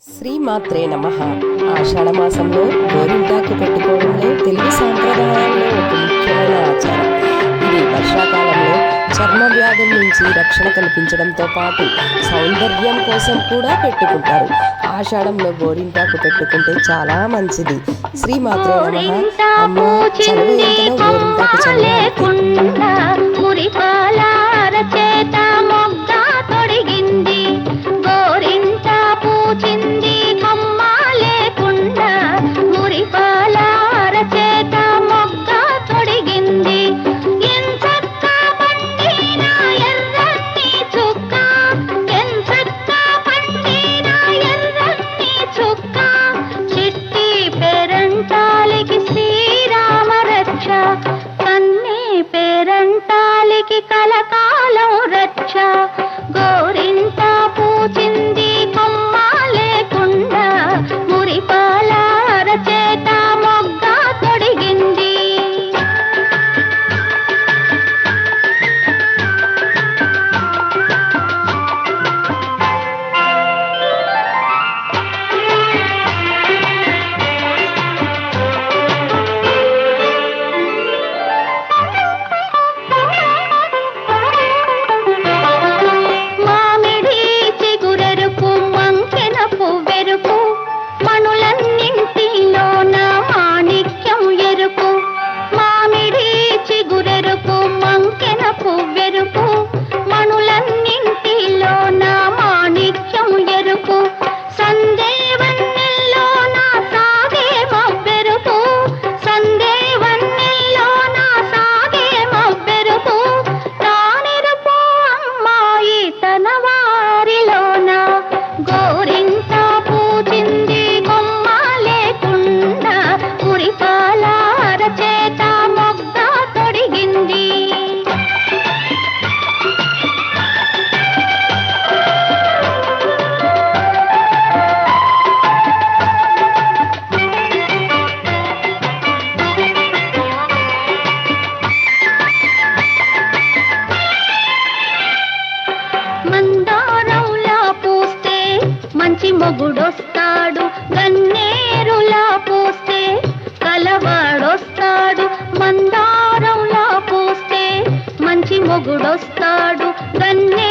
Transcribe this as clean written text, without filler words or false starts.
శ్రీమాత్రే నమః. ఆషాఢమాసంలో గోరింటాకు పెట్టుకోవడంలో తెలుగు సాంప్రదాయాల్లో ఒక ముఖ్యమైన ఆచారం. ఇది వర్షాకాలంలో చర్మ వ్యాధుల నుంచి రక్షణ కల్పించడంతో పాటు సౌందర్యం కోసం కూడా పెట్టుకుంటారు. ఆషాఢంలో గోరింటాకు పెట్టుకుంటే చాలా మంచిది. శ్రీమాత్రే నమః. అమ్మ చదువు ఎంతలో గోరింటాకు చదువు కలకాలం రక్ష గోరింట పూచింది కొమ్మ లేకుండా మురిపాల అరచేత మొగ్గ తొడిగింది. మందారంలా పూస్తే మంచి మొగుడొస్తాడు, గన్నేరులా పూస్తే కలవాడొస్తాడు. మందారంలా పూస్తే మంచి మొగుడొస్తాడు, గన్నే